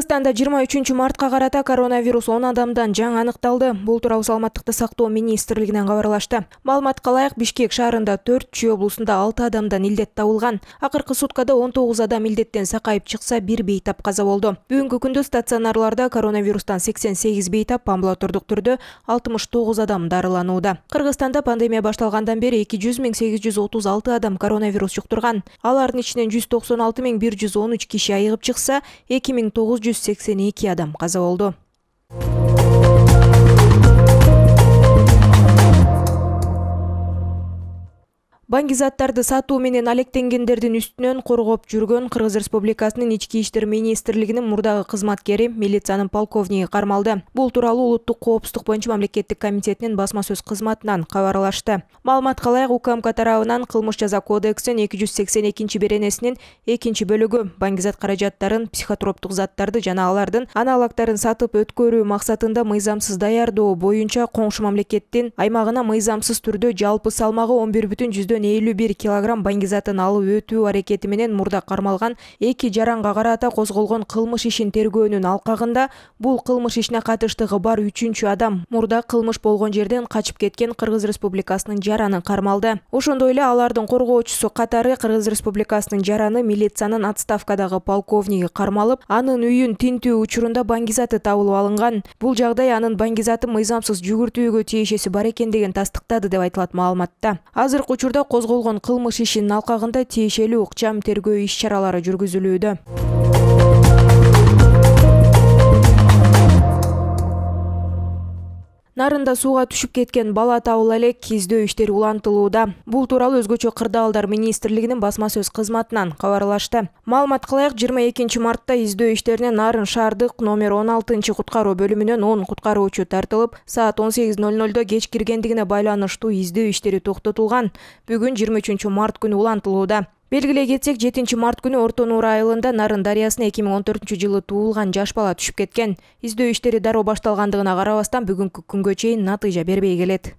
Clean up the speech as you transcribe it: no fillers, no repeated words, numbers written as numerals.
Кыргызстанда 23 мартка карата коронавирус 10 адамдан жаңы аныкталды. Бул тууралуу Саламаттыкты сактоо министрлигинен кабарлашты. Маалыматка ылайык, Бишкек шаарында 4, Чүй облусунда 6 адамдан илдет табылган. Акыркы суткада 19 адам илдеттен сакайып чыкса, 1 бейтап каза болду. Бүгүнкү күндө стационарларда коронавирустан 88 бейтап, амбулатордук түрдө 69 адам дарыланууда. Кыргызстанда пандемия башталгандан бери 200 836 адам коронавирус жуктурган. Алардын ичинен 196 113 киши айыгып чыкса, 2982 адам каза болду. Баңгизаттарды сатуу менен алектенгендердин үстүнөн коргоп жүргөн Кыргыз Республикасынын Ички иштер министрлигинин мурдагы кызматкери, милициянын полковниги кармалды. Бул тууралуу Улуттук коопсуздук боюнча мамлекеттик комитетинин басма сөз кызматынан кабарлашты. Маалыматка ылайык, УКМК тарабынан кылмыш жаза кодексинин 282-беренесинин 2-бөлүгү баңгизат каражаттарын, психотроптук заттарды жана алардын аналогдорун сатып өткөрүү максатында мыйзамсыз даярдоо боюнча коңшу мамлекеттин аймагына мыйзамсыз түрдө жалпы салмагы 11,51 килограмм баңгизатын алып өтүү аракети менен мурда кармалган 2 жаранга карата козголгон кылмыш ишин тергөөнүн алкагында бул кылмыш ишине катыштыгы бар 3 адам мурда кылмыш болгон жерден качып кеткен Кыргыз Республикасынын жараны кармалды. Ошондой эле алардын коргоочусу катары Кыргыз Республикасынын жараны милициянын отставкадагы полковниги кармалып, анын үйүн тинтүү учурунда баңгизаты табылып алынган. Бул жагдай анын баңгизаты мыйзамсыз жүгүртүүгө тиешеси бар экендигин тастыктады деп айтылат маалыматта. Азыркы учурда козголгон кылмыш ишинин алкагында тиешелүү ыкчам тергөө иш-чаралары жүргүзүлүүдө. Нарында сууга түшүп кеткен бала табыла элек, издөө иштери улантылууда. Бул тууралуу Өзгөчө кырдаалдар министрлигинин басма сөз кызматынан кабарлашты. Маалыматка ылайык, 22 мартта издөө иштерине Нарын шаардык номер 16-куткаруу бөлүмүнөн 10 куткаруучу тартылып, саат 18:00 кеч киргендигине байланыштуу издөө иштери токтотулган. Бүгүн 23 март күнү улантылууда. Белгилей кетсек, 7 март күнү Орто Нуур айылында Нарын дарыясына 2014-жылы туулган жаш бала түшүп кеткен. Издөө иштери дароо башталгандыгына карабастан бүгүнкү күнгө чейин натыйжа бербей келет.